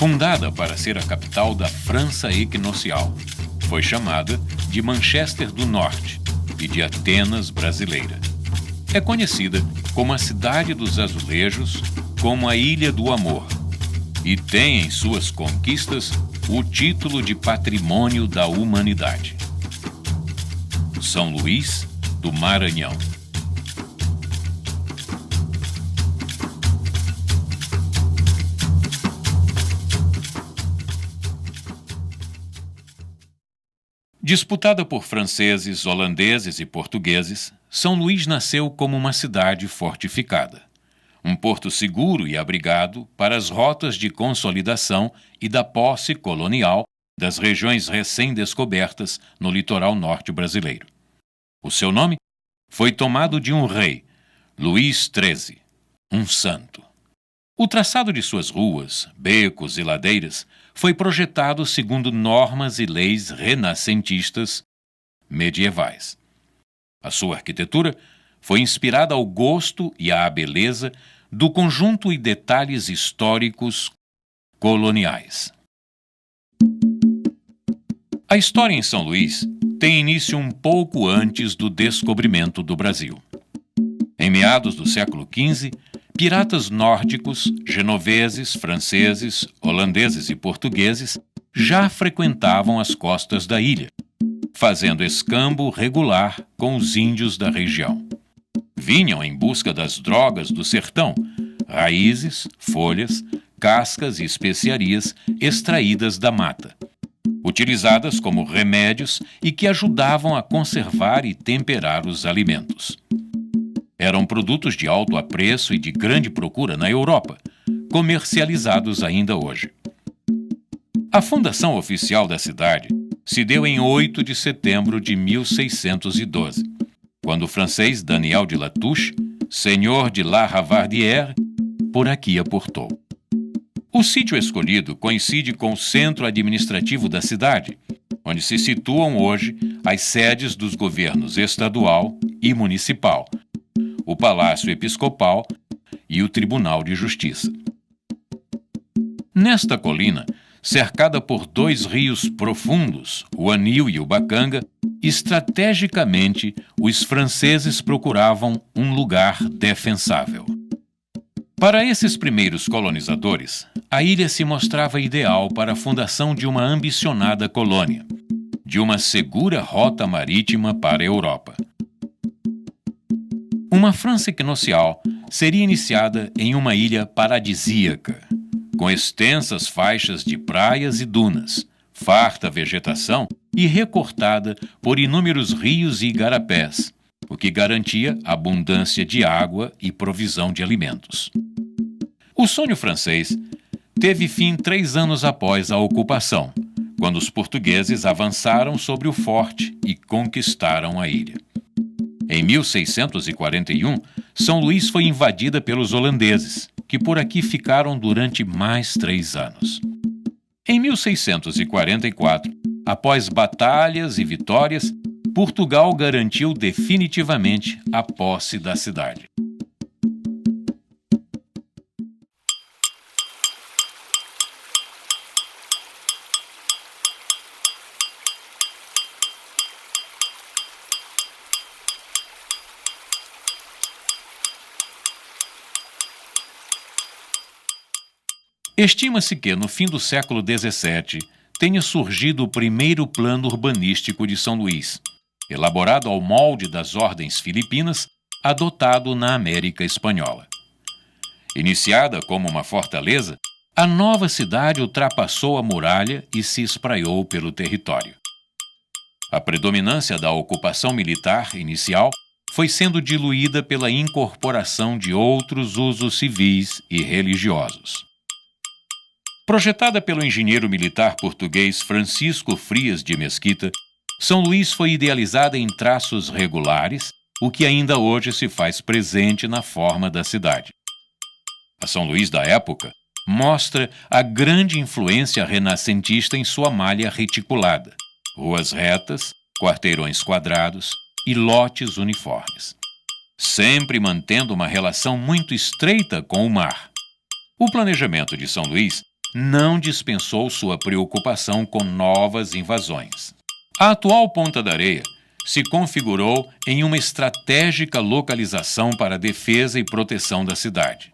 Fundada para ser a capital da França equinocial, foi chamada de Manchester do Norte e de Atenas brasileira. É conhecida como a Cidade dos Azulejos, como a Ilha do Amor, e tem em suas conquistas o título de Patrimônio da Humanidade. São Luís do Maranhão. Disputada por franceses, holandeses e portugueses, São Luís nasceu como uma cidade fortificada, um porto seguro e abrigado para as rotas de consolidação e da posse colonial das regiões recém-descobertas no litoral norte brasileiro. O seu nome foi tomado de um rei, Luís XIII, um santo. O traçado de suas ruas, becos e ladeiras foi projetado segundo normas e leis renascentistas medievais. A sua arquitetura foi inspirada ao gosto e à beleza do conjunto e detalhes históricos coloniais. A história em São Luís tem início um pouco antes do descobrimento do Brasil. Em meados do século XV, piratas nórdicos, genoveses, franceses, holandeses e portugueses já frequentavam as costas da ilha, fazendo escambo regular com os índios da região. Vinham em busca das drogas do sertão, raízes, folhas, cascas e especiarias extraídas da mata, utilizadas como remédios e que ajudavam a conservar e temperar os alimentos. Eram produtos de alto apreço e de grande procura na Europa, comercializados ainda hoje. A fundação oficial da cidade se deu em 8 de setembro de 1612, quando o francês Daniel de Latouche, senhor de La Ravardière, por aqui aportou. O sítio escolhido coincide com o centro administrativo da cidade, onde se situam hoje as sedes dos governos estadual e municipal, o Palácio Episcopal e o Tribunal de Justiça. Nesta colina, cercada por 2 rios profundos, o Anil e o Bacanga, estrategicamente os franceses procuravam um lugar defensável. Para esses primeiros colonizadores, a ilha se mostrava ideal para a fundação de uma ambicionada colônia, de uma segura rota marítima para a Europa. Uma França equinocial seria iniciada em uma ilha paradisíaca, com extensas faixas de praias e dunas, farta vegetação e recortada por inúmeros rios e igarapés, o que garantia abundância de água e provisão de alimentos. O sonho francês teve fim 3 anos após a ocupação, quando os portugueses avançaram sobre o forte e conquistaram a ilha. Em 1641, São Luís foi invadida pelos holandeses, que por aqui ficaram durante mais 3 anos. Em 1644, após batalhas e vitórias, Portugal garantiu definitivamente a posse da cidade. Estima-se que, no fim do século XVII, tenha surgido o primeiro plano urbanístico de São Luís, elaborado ao molde das ordens filipinas, adotado na América Espanhola. Iniciada como uma fortaleza, a nova cidade ultrapassou a muralha e se espraiou pelo território. A predominância da ocupação militar inicial foi sendo diluída pela incorporação de outros usos civis e religiosos. Projetada pelo engenheiro militar português Francisco Frias de Mesquita, São Luís foi idealizada em traços regulares, o que ainda hoje se faz presente na forma da cidade. A São Luís da época mostra a grande influência renascentista em sua malha reticulada, ruas retas, quarteirões quadrados e lotes uniformes, sempre mantendo uma relação muito estreita com o mar. O planejamento de São Luís não dispensou sua preocupação com novas invasões. A atual Ponta da Areia se configurou em uma estratégica localização para a defesa e proteção da cidade.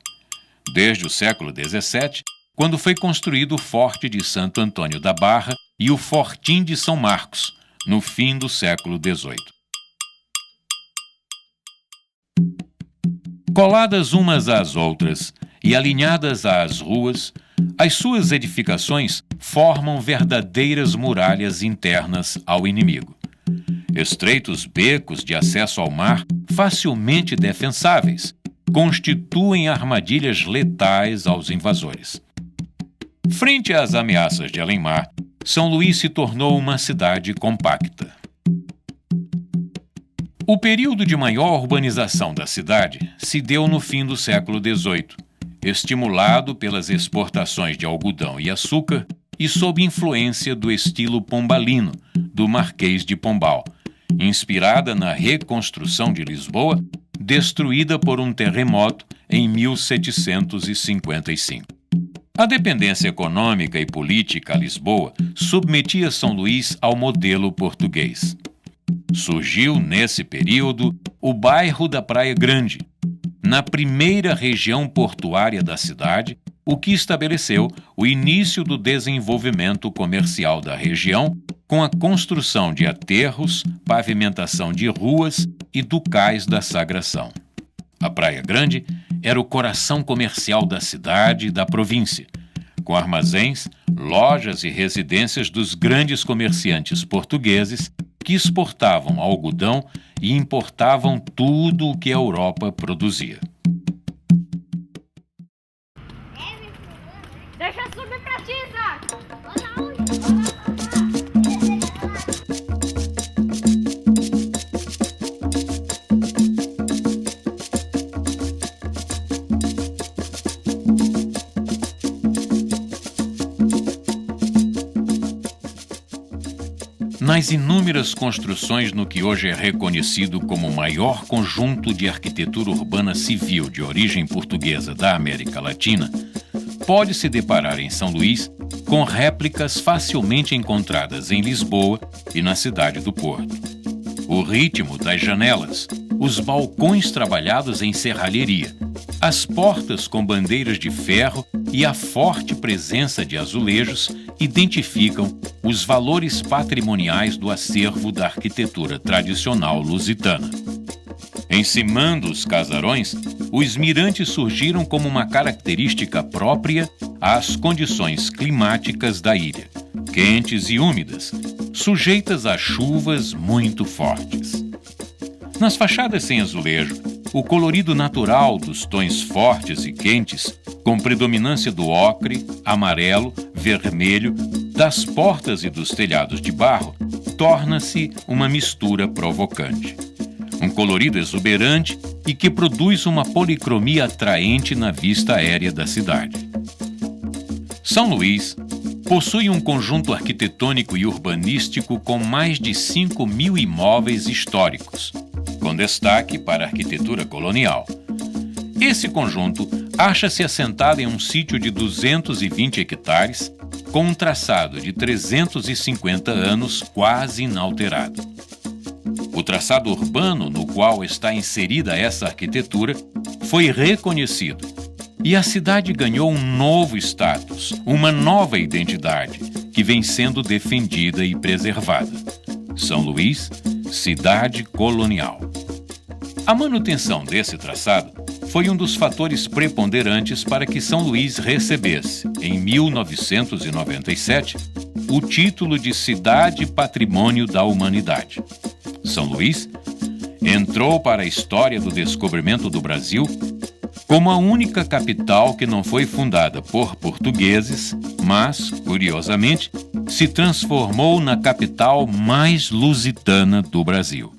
Desde o século XVII, quando foi construído o Forte de Santo Antônio da Barra e o Fortim de São Marcos, no fim do século XVIII. Coladas umas às outras e alinhadas às ruas, as suas edificações formam verdadeiras muralhas internas ao inimigo. Estreitos becos de acesso ao mar, facilmente defensáveis, constituem armadilhas letais aos invasores. Frente às ameaças de além-mar, São Luís se tornou uma cidade compacta. O período de maior urbanização da cidade se deu no fim do século XVIII, estimulado pelas exportações de algodão e açúcar e sob influência do estilo pombalino do Marquês de Pombal, inspirada na reconstrução de Lisboa, destruída por um terremoto em 1755. A dependência econômica e política a Lisboa submetia São Luís ao modelo português. Surgiu, nesse período, o bairro da Praia Grande, na primeira região portuária da cidade, o que estabeleceu o início do desenvolvimento comercial da região, com a construção de aterros, pavimentação de ruas e do cais da Sagração. A Praia Grande era o coração comercial da cidade e da província, com armazéns, lojas e residências dos grandes comerciantes portugueses que exportavam algodão e importavam tudo o que a Europa produzia. Deixa eu subir pra ti, Isaac! Nas inúmeras construções no que hoje é reconhecido como o maior conjunto de arquitetura urbana civil de origem portuguesa da América Latina, pode-se deparar em São Luís com réplicas facilmente encontradas em Lisboa e na cidade do Porto. O ritmo das janelas, os balcões trabalhados em serralheria, as portas com bandeiras de ferro e a forte presença de azulejos identificam os valores patrimoniais do acervo da arquitetura tradicional lusitana. Encimando os casarões, os mirantes surgiram como uma característica própria às condições climáticas da ilha, quentes e úmidas, sujeitas a chuvas muito fortes. Nas fachadas sem azulejo, o colorido natural dos tons fortes e quentes, com predominância do ocre, amarelo, vermelho, das portas e dos telhados de barro, torna-se uma mistura provocante. Um colorido exuberante e que produz uma policromia atraente na vista aérea da cidade. São Luís possui um conjunto arquitetônico e urbanístico com mais de 5.000 imóveis históricos, com destaque para a arquitetura colonial. Esse conjunto acha-se assentado em um sítio de 220 hectares, com um traçado de 350 anos quase inalterado. O traçado urbano no qual está inserida essa arquitetura foi reconhecido e a cidade ganhou um novo status, uma nova identidade, que vem sendo defendida e preservada. São Luís, cidade colonial. A manutenção desse traçado foi um dos fatores preponderantes para que São Luís recebesse, em 1997, o título de Cidade Patrimônio da Humanidade. São Luís entrou para a história do descobrimento do Brasil como a única capital que não foi fundada por portugueses, mas, curiosamente, se transformou na capital mais lusitana do Brasil.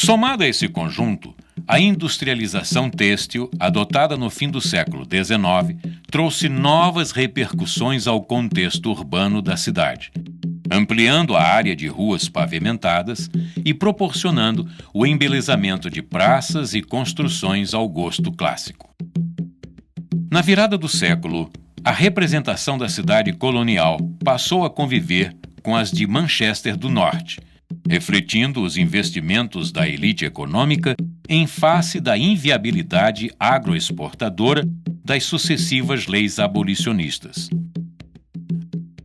Somada a esse conjunto, a industrialização têxtil, adotada no fim do século XIX, trouxe novas repercussões ao contexto urbano da cidade, ampliando a área de ruas pavimentadas e proporcionando o embelezamento de praças e construções ao gosto clássico. Na virada do século, a representação da cidade colonial passou a conviver com as de Manchester do Norte, refletindo os investimentos da elite econômica em face da inviabilidade agroexportadora das sucessivas leis abolicionistas.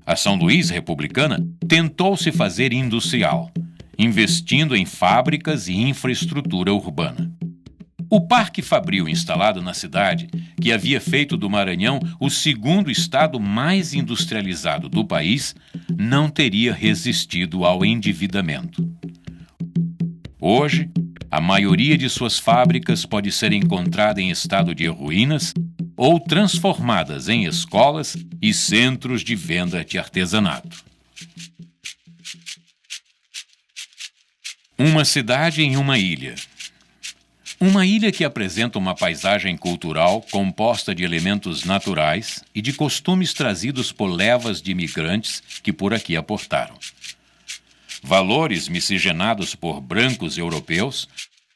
A São Luís republicana tentou se fazer industrial, investindo em fábricas e infraestrutura urbana. O Parque Fabril instalado na cidade, que havia feito do Maranhão o segundo estado mais industrializado do país, não teria resistido ao endividamento. Hoje, a maioria de suas fábricas pode ser encontrada em estado de ruínas ou transformadas em escolas e centros de venda de artesanato. Uma cidade em uma ilha. Uma ilha que apresenta uma paisagem cultural composta de elementos naturais e de costumes trazidos por levas de imigrantes que por aqui aportaram. Valores miscigenados por brancos europeus,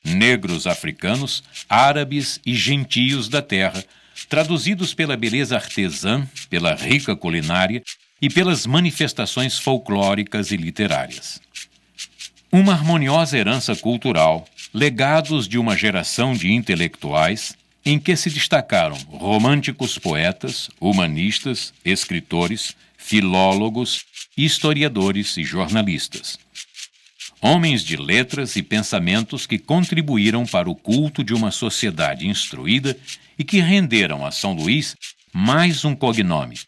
negros africanos, árabes e gentios da terra, traduzidos pela beleza artesã, pela rica culinária e pelas manifestações folclóricas e literárias. Uma harmoniosa herança cultural, legados de uma geração de intelectuais em que se destacaram românticos poetas, humanistas, escritores, filólogos, historiadores e jornalistas. Homens de letras e pensamentos que contribuíram para o culto de uma sociedade instruída e que renderam a São Luís mais um cognome: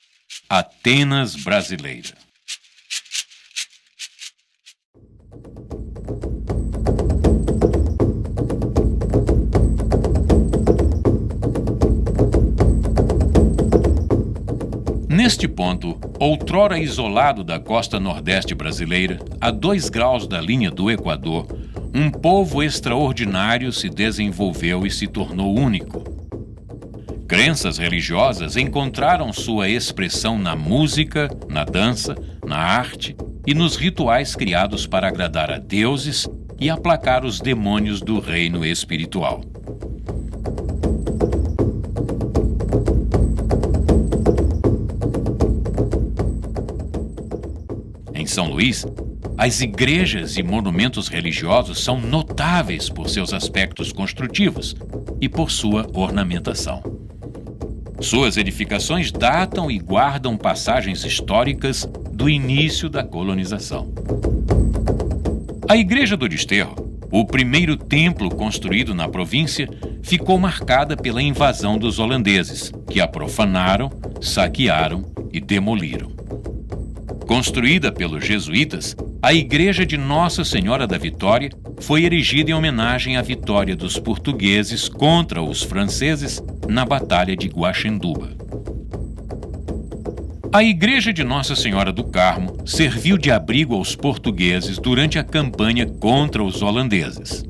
Atenas Brasileira. Neste ponto, outrora isolado da costa nordeste brasileira, a 2 graus da linha do Equador, um povo extraordinário se desenvolveu e se tornou único. Crenças religiosas encontraram sua expressão na música, na dança, na arte e nos rituais criados para agradar a deuses e aplacar os demônios do reino espiritual. Em São Luís, as igrejas e monumentos religiosos são notáveis por seus aspectos construtivos e por sua ornamentação. Suas edificações datam e guardam passagens históricas do início da colonização. A Igreja do Desterro, o primeiro templo construído na província, ficou marcada pela invasão dos holandeses, que a profanaram, saquearam e demoliram. Construída pelos jesuítas, a Igreja de Nossa Senhora da Vitória foi erigida em homenagem à vitória dos portugueses contra os franceses na Batalha de Guaxenduba. A Igreja de Nossa Senhora do Carmo serviu de abrigo aos portugueses durante a campanha contra os holandeses.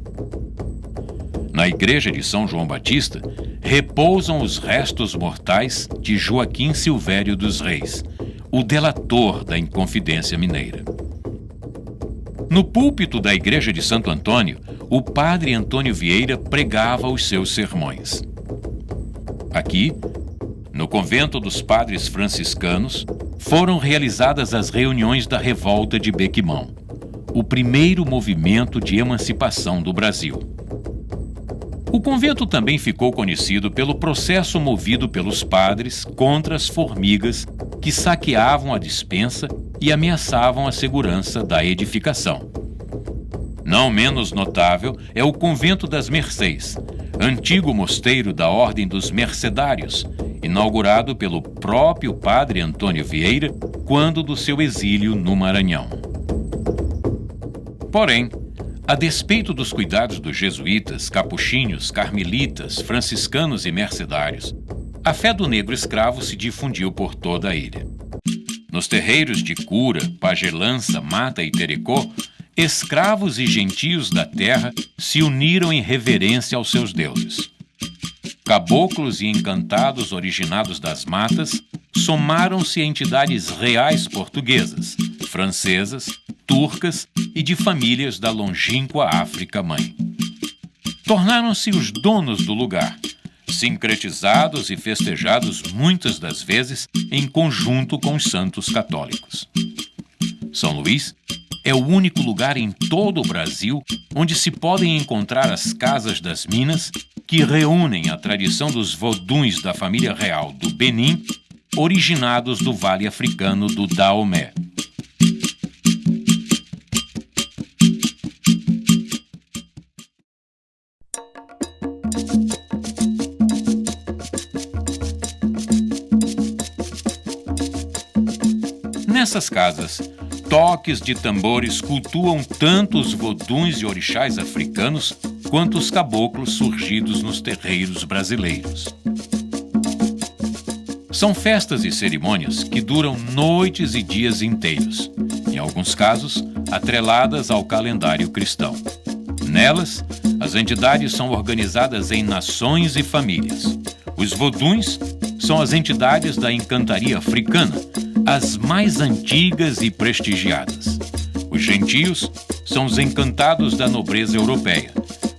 Na Igreja de São João Batista, repousam os restos mortais de Joaquim Silvério dos Reis, o delator da Inconfidência Mineira. No púlpito da Igreja de Santo Antônio, o padre Antônio Vieira pregava os seus sermões. Aqui, no convento dos padres franciscanos, foram realizadas as reuniões da Revolta de Bequimão, o primeiro movimento de emancipação do Brasil. O convento também ficou conhecido pelo processo movido pelos padres contra as formigas que saqueavam a despensa e ameaçavam a segurança da edificação. Não menos notável é o Convento das Mercês, antigo mosteiro da Ordem dos Mercedários, inaugurado pelo próprio padre Antônio Vieira quando do seu exílio no Maranhão. Porém, a despeito dos cuidados dos jesuítas, capuchinhos, carmelitas, franciscanos e mercedários, a fé do negro escravo se difundiu por toda a ilha. Nos terreiros de Cura, Pagelança, Mata e Tericó, escravos e gentios da terra se uniram em reverência aos seus deuses. Caboclos e encantados originados das matas somaram-se a entidades reais portuguesas, francesas, turcas e de famílias da longínqua África-mãe. Tornaram-se os donos do lugar, sincretizados e festejados muitas das vezes em conjunto com os santos católicos. São Luís é o único lugar em todo o Brasil onde se podem encontrar as casas das minas que reúnem a tradição dos voduns da família real do Benin, originados do vale africano do Daomé. Nessas casas, toques de tambores cultuam tanto os voduns e orixás africanos quanto os caboclos surgidos nos terreiros brasileiros. São festas e cerimônias que duram noites e dias inteiros, em alguns casos, atreladas ao calendário cristão. Nelas, as entidades são organizadas em nações e famílias. Os voduns são as entidades da encantaria africana, as mais antigas e prestigiadas. Os gentios são os encantados da nobreza europeia,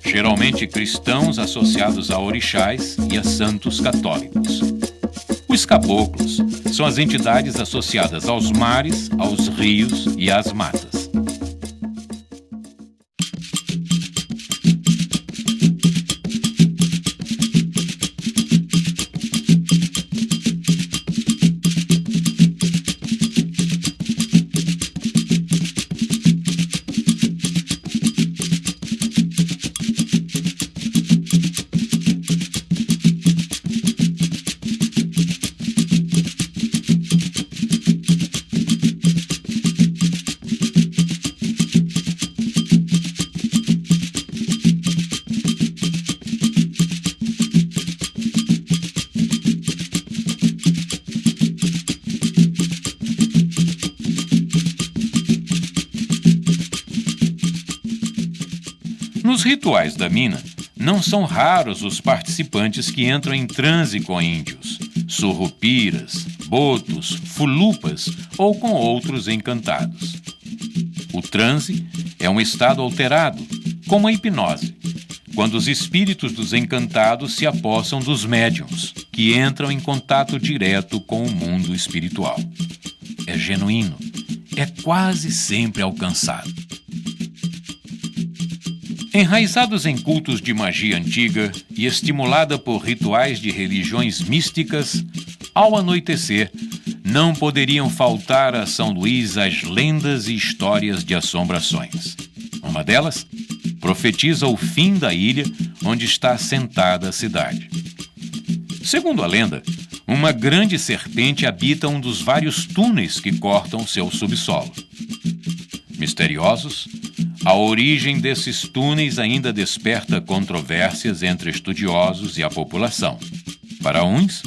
geralmente cristãos associados a orixás e a santos católicos. Os caboclos são as entidades associadas aos mares, aos rios e às matas. Nos rituais da mina, não são raros os participantes que entram em transe com índios, surrupiras, botos, fulupas ou com outros encantados. O transe é um estado alterado, como a hipnose, quando os espíritos dos encantados se apossam dos médiuns, que entram em contato direto com o mundo espiritual. É genuíno, é quase sempre alcançado. Enraizados em cultos de magia antiga e estimulada por rituais de religiões místicas, ao anoitecer, não poderiam faltar a São Luís as lendas e histórias de assombrações. Uma delas profetiza o fim da ilha onde está assentada a cidade. Segundo a lenda, uma grande serpente habita um dos vários túneis que cortam seu subsolo. Misteriosos, a origem desses túneis ainda desperta controvérsias entre estudiosos e a população. Para uns,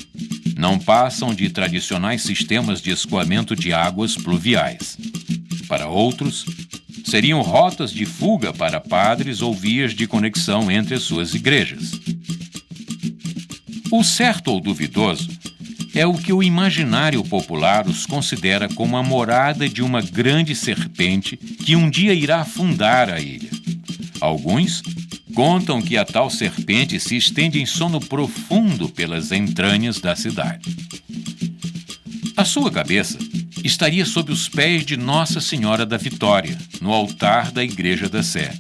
não passam de tradicionais sistemas de escoamento de águas pluviais. Para outros, seriam rotas de fuga para padres ou vias de conexão entre as suas igrejas. O certo ou duvidoso é o que o imaginário popular os considera como a morada de uma grande serpente que um dia irá afundar a ilha. Alguns contam que a tal serpente se estende em sono profundo pelas entranhas da cidade. A sua cabeça estaria sob os pés de Nossa Senhora da Vitória, no altar da Igreja da Sé,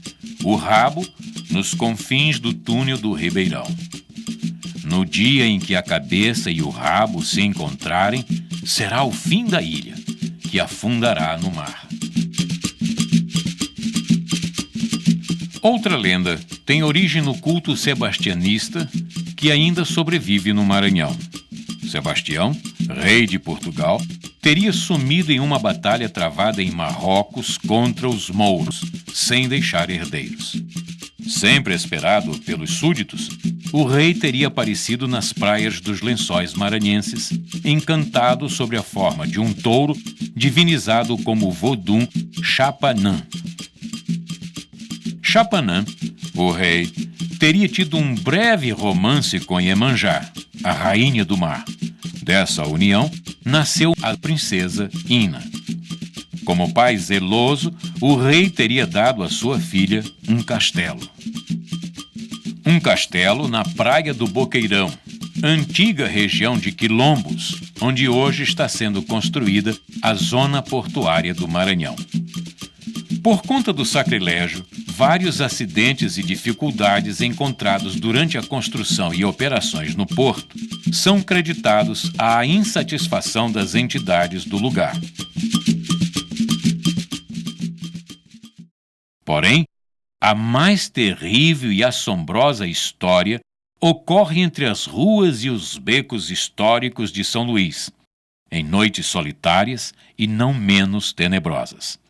o rabo nos confins do túnel do Ribeirão. No dia em que a cabeça e o rabo se encontrarem, será o fim da ilha, que afundará no mar. Outra lenda tem origem no culto sebastianista, que ainda sobrevive no Maranhão. Sebastião, rei de Portugal, teria sumido em uma batalha travada em Marrocos contra os mouros, sem deixar herdeiros. Sempre esperado pelos súditos, o rei teria aparecido nas praias dos Lençóis maranhenses, encantado sob a forma de um touro divinizado como Vodun Chapanã. Chapanã, o rei, teria tido um breve romance com Iemanjá, a rainha do mar. Dessa união, nasceu a princesa Ina. Como pai zeloso, o rei teria dado à sua filha um castelo. Um castelo na praia do Boqueirão, antiga região de quilombos, onde hoje está sendo construída a zona portuária do Maranhão. Por conta do sacrilégio, vários acidentes e dificuldades encontrados durante a construção e operações no porto são creditados à insatisfação das entidades do lugar. Porém, a mais terrível e assombrosa história ocorre entre as ruas e os becos históricos de São Luís, em noites solitárias e não menos tenebrosas.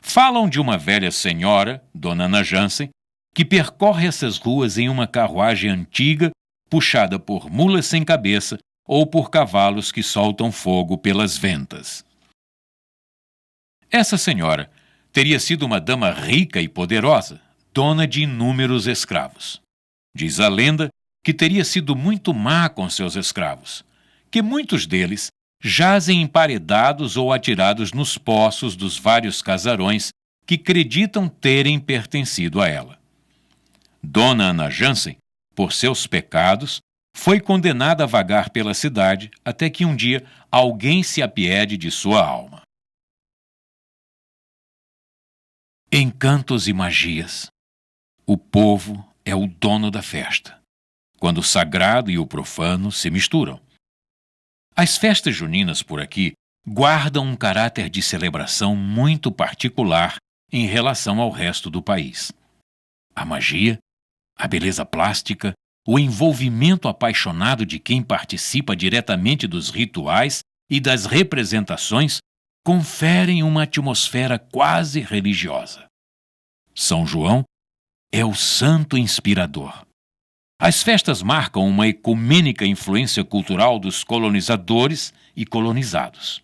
Falam de uma velha senhora, Dona Ana Jansen, que percorre essas ruas em uma carruagem antiga puxada por mulas sem cabeça ou por cavalos que soltam fogo pelas ventas. Essa senhora teria sido uma dama rica e poderosa, dona de inúmeros escravos. Diz a lenda que teria sido muito má com seus escravos, que muitos deles jazem emparedados ou atirados nos poços dos vários casarões que acreditam terem pertencido a ela. Dona Ana Jansen, por seus pecados, foi condenada a vagar pela cidade até que um dia alguém se apiede de sua alma. Encantos e magias. O povo é o dono da festa, quando o sagrado e o profano se misturam. As festas juninas por aqui guardam um caráter de celebração muito particular em relação ao resto do país. A magia, a beleza plástica, o envolvimento apaixonado de quem participa diretamente dos rituais e das representações conferem uma atmosfera quase religiosa. São João é o santo inspirador. As festas marcam uma ecumênica influência cultural dos colonizadores e colonizados.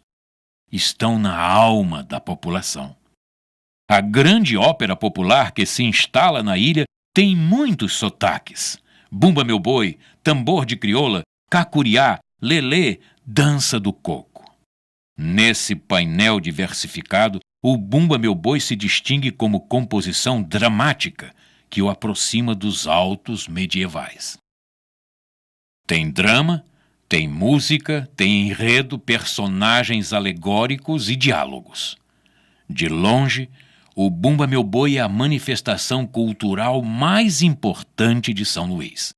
Estão na alma da população. A grande ópera popular que se instala na ilha tem muitos sotaques. Bumba Meu Boi, tambor de crioula, cacuriá, lelê, dança do coco. Nesse painel diversificado, o Bumba Meu Boi se distingue como composição dramática que o aproxima dos autos medievais. Tem drama, tem música, tem enredo, personagens alegóricos e diálogos. De longe, o Bumba Meu Boi é a manifestação cultural mais importante de São Luís.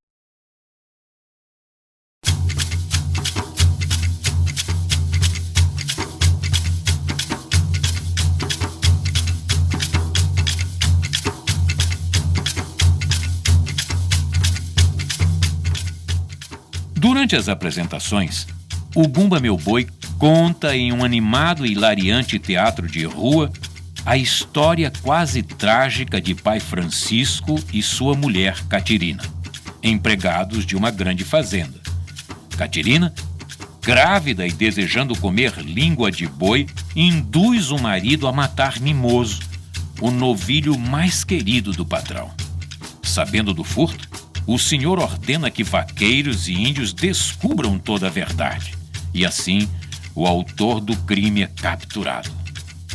Durante as apresentações, o Bumba Meu Boi conta em um animado e hilariante teatro de rua a história quase trágica de pai Francisco e sua mulher Catirina, empregados de uma grande fazenda. Catirina, grávida e desejando comer língua de boi, induz o marido a matar Mimoso, o novilho mais querido do patrão. Sabendo do furto, o senhor ordena que vaqueiros e índios descubram toda a verdade, e assim o autor do crime é capturado.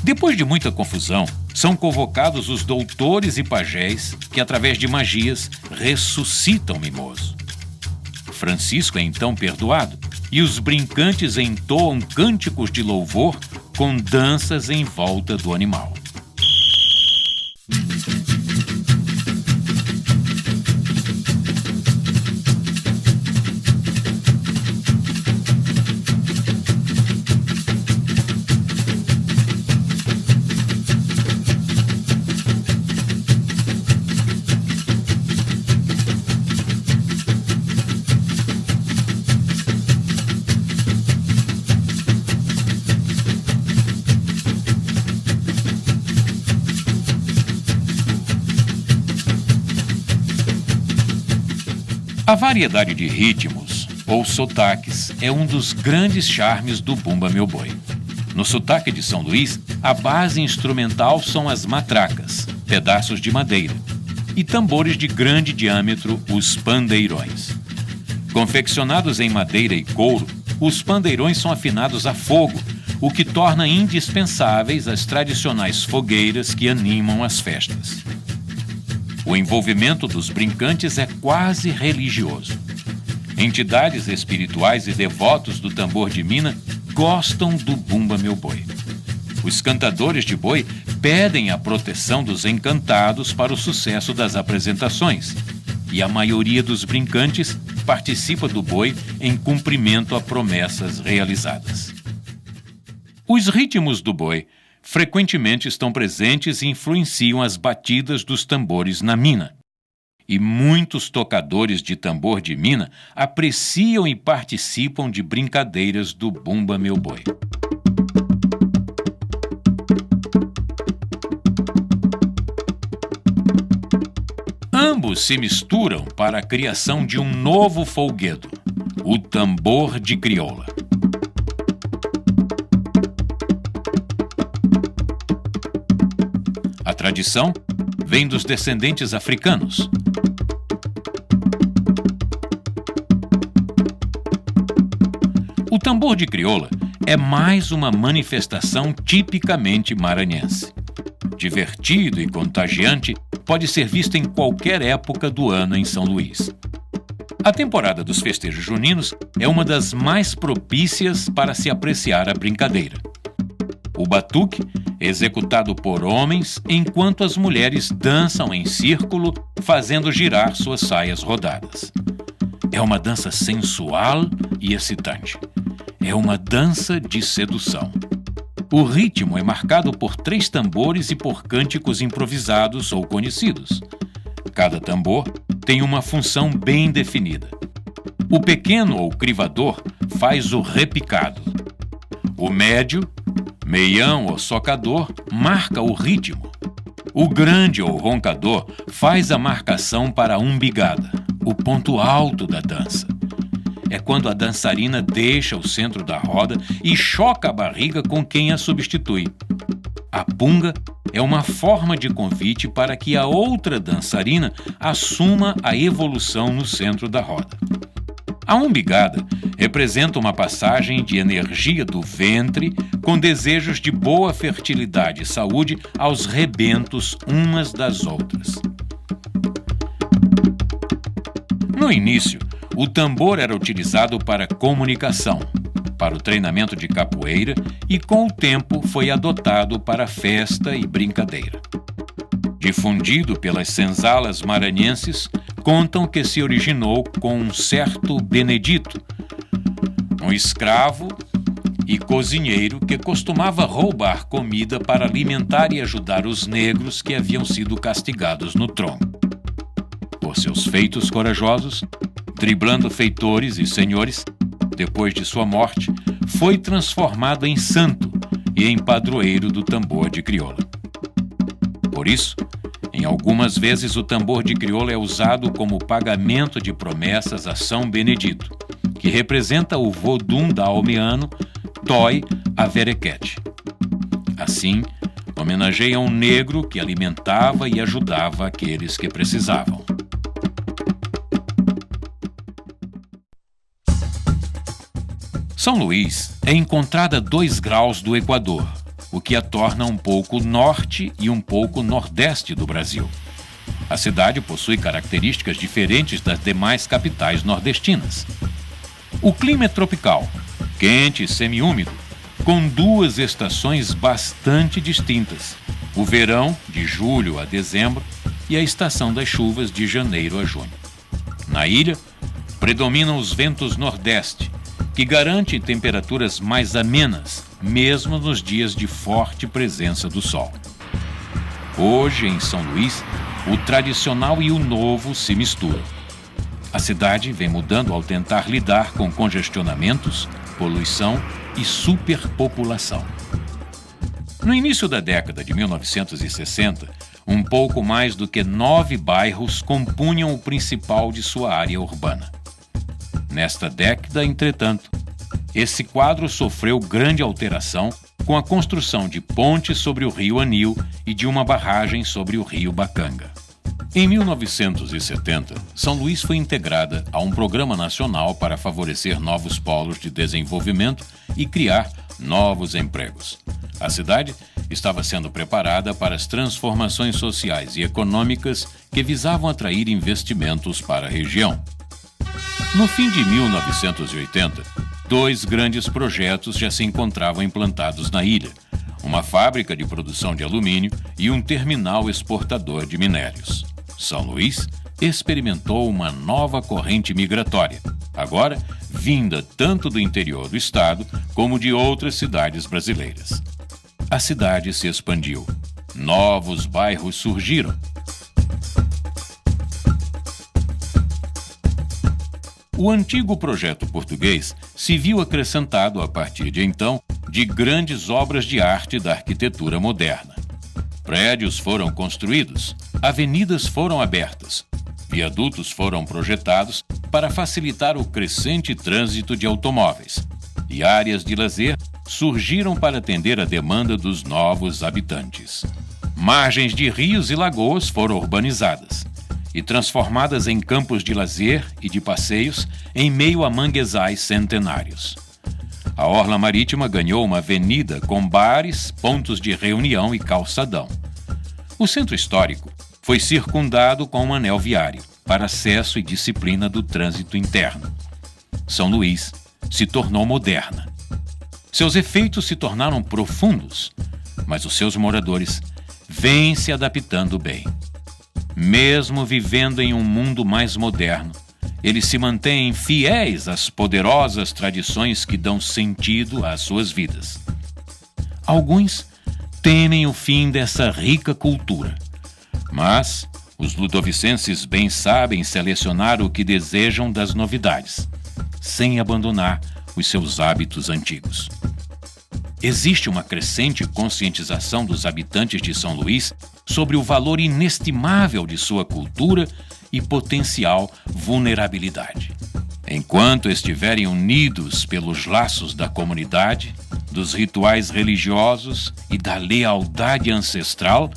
Depois de muita confusão, são convocados os doutores e pajés que, através de magias, ressuscitam Mimoso. Francisco é então perdoado e os brincantes entoam cânticos de louvor com danças em volta do animal. A variedade de ritmos, ou sotaques, é um dos grandes charmes do Bumba Meu Boi. No sotaque de São Luís, a base instrumental são as matracas, pedaços de madeira, e tambores de grande diâmetro, os pandeirões. Confeccionados em madeira e couro, os pandeirões são afinados a fogo, o que torna indispensáveis as tradicionais fogueiras que animam as festas. O envolvimento dos brincantes é quase religioso. Entidades espirituais e devotos do tambor de mina gostam do Bumba Meu Boi. Os cantadores de boi pedem a proteção dos encantados para o sucesso das apresentações, e a maioria dos brincantes participa do boi em cumprimento a promessas realizadas. Os ritmos do boi frequentemente estão presentes e influenciam as batidas dos tambores na mina. E muitos tocadores de tambor de mina apreciam e participam de brincadeiras do Bumba Meu Boi. Ambos se misturam para a criação de um novo folguedo, o tambor de crioula. A tradição vem dos descendentes africanos. O tambor de crioula é mais uma manifestação tipicamente maranhense. Divertido e contagiante, pode ser visto em qualquer época do ano em São Luís. A temporada dos festejos juninos é uma das mais propícias para se apreciar a brincadeira. O batuque é executado por homens, enquanto as mulheres dançam em círculo, fazendo girar suas saias rodadas. É uma dança sensual e excitante. É uma dança de sedução. O ritmo é marcado por 3 tambores e por cânticos improvisados ou conhecidos. Cada tambor tem uma função bem definida. O pequeno ou crivador faz o repicado. O médio, meião ou socador marca o ritmo. O grande ou roncador faz a marcação para a umbigada, o ponto alto da dança. É quando a dançarina deixa o centro da roda e choca a barriga com quem a substitui. A punga é uma forma de convite para que a outra dançarina assuma a evolução no centro da roda. A umbigada representa uma passagem de energia do ventre com desejos de boa fertilidade e saúde aos rebentos umas das outras. No início, o tambor era utilizado para comunicação, para o treinamento de capoeira e, com o tempo, foi adotado para festa e brincadeira. Difundido pelas senzalas maranhenses, contam que se originou com um certo Benedito, um escravo e cozinheiro que costumava roubar comida para alimentar e ajudar os negros que haviam sido castigados no tronco. Por seus feitos corajosos, driblando feitores e senhores, depois de sua morte, foi transformado em santo e em padroeiro do tambor de crioula. Por isso, em algumas vezes o tambor de crioula é usado como pagamento de promessas a São Benedito, que representa o vodum daomeano Toi Averequete. Assim, homenageia um negro que alimentava e ajudava aqueles que precisavam. São Luís é encontrada a 2 graus do Equador, o que a torna um pouco norte e um pouco nordeste do Brasil. A cidade possui características diferentes das demais capitais nordestinas. O clima é tropical, quente e semiúmido, com 2 estações bastante distintas: o verão, de julho a dezembro, e a estação das chuvas, de janeiro a junho. Na ilha, predominam os ventos nordeste, que garantem temperaturas mais amenas, mesmo nos dias de forte presença do sol. Hoje, em São Luís, o tradicional e o novo se misturam. A cidade vem mudando ao tentar lidar com congestionamentos, poluição e superpopulação. No início da década de 1960, um pouco mais do que 9 bairros compunham o principal de sua área urbana. Nesta década, entretanto, esse quadro sofreu grande alteração com a construção de pontes sobre o rio Anil e de uma barragem sobre o rio Bacanga. Em 1970, São Luís foi integrada a um programa nacional para favorecer novos polos de desenvolvimento e criar novos empregos. A cidade estava sendo preparada para as transformações sociais e econômicas que visavam atrair investimentos para a região. No fim de 1980, 2 grandes projetos já se encontravam implantados na ilha: uma fábrica de produção de alumínio e um terminal exportador de minérios. São Luís experimentou uma nova corrente migratória, agora vinda tanto do interior do estado como de outras cidades brasileiras. A cidade se expandiu. Novos bairros surgiram. O antigo projeto português se viu acrescentado, a partir de então, de grandes obras de arte da arquitetura moderna. Prédios foram construídos, avenidas foram abertas, viadutos foram projetados para facilitar o crescente trânsito de automóveis, e áreas de lazer surgiram para atender a demanda dos novos habitantes. Margens de rios e lagoas foram urbanizadas e transformadas em campos de lazer e de passeios em meio a manguezais centenários. A orla marítima ganhou uma avenida com bares, pontos de reunião e calçadão. O centro histórico foi circundado com um anel viário para acesso e disciplina do trânsito interno. São Luís se tornou moderna. Seus efeitos se tornaram profundos, mas os seus moradores vêm se adaptando bem. Mesmo vivendo em um mundo mais moderno, eles se mantêm fiéis às poderosas tradições que dão sentido às suas vidas. Alguns temem o fim dessa rica cultura, mas os ludovicenses bem sabem selecionar o que desejam das novidades, sem abandonar os seus hábitos antigos. Existe uma crescente conscientização dos habitantes de São Luís sobre o valor inestimável de sua cultura e potencial vulnerabilidade. Enquanto estiverem unidos pelos laços da comunidade, dos rituais religiosos e da lealdade ancestral,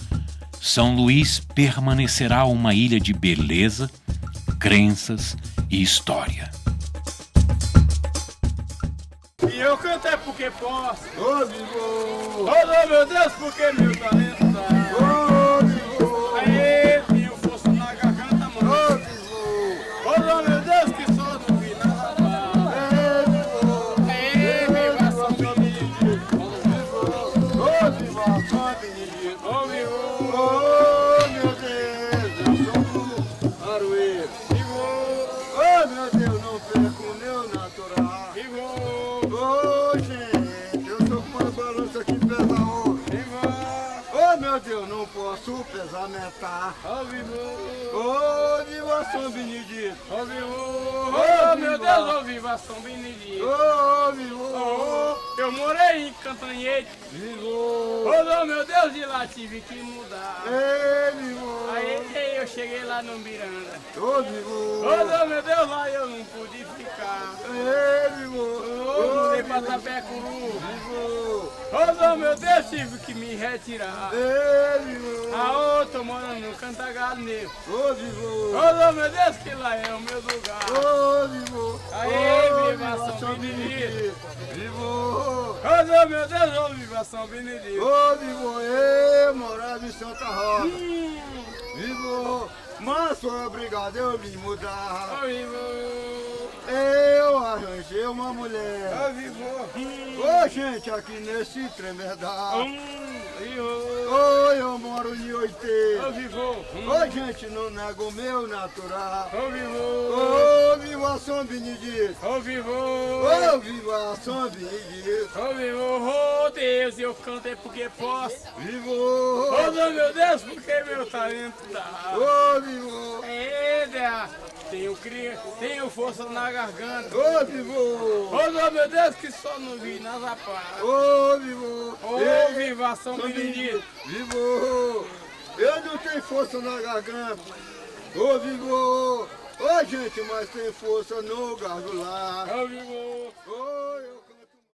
São Luís permanecerá uma ilha de beleza, crenças e história. E eu canto é porque posso. Ô, vivo! Oh, meu Deus, porque meu talento dá. Ô, vivo! Aê, tenho força na garganta, mano. Ô, vivo! Oh, meu Deus, que só não vi nada mal. Aê, vivo! Aê, viva São Benedito! Ô, viva São Benedito! Ô, vivo! Oh, meu Deus, eu sou um aroeiro. Vivo! Oh, meu Deus, não perco o meu natural. Vivo! Ô, gente, eu tô com uma balança que pesa ouro. Ô, meu Deus, não posso pesar metade. Ô, viva São Benedito. Ô, meu Deus, ô, viva São Benedito. Ô, vivo. Eu morei em Cantanhete. Ô, meu Deus, de lá tive que mudar. Aí eu cheguei lá no Miranda. Ô, meu Deus, lá eu não pude ficar. Mudei pra Tapecuru. Oh, meu Deus, tive que me retirar. A outra morando no Cantagalo Negro. Oh, meu Deus, que lá é o meu lugar. Aê, viva São Benedito. Oh, meu Deus, oh, viva São Benedito. Morava em Santa Rosa. Mas foi obrigado eu me mudar. Eu arranjei uma mulher. Ô, gente, aqui nesse tremedal. Eu moro em Oitê. Ô, gente, não nego o meu natural. Ô, viva São Benedito. Ô, viva São Benedito. Ô, Deus, eu canto é porque posso. Ô, meu Deus, porque meu talento dá. Ô, vivo. Tenho força na garganta. Ô, vivo. Ô, meu Deus, que só não vi nas aparas. Ô, vivo. Ô, viva São Benedito. Vivo. Eu não tenho força na garganta. Ô, vivo. Ô, gente, mas tem força no gargular. Ô, vivo. Ô, eu...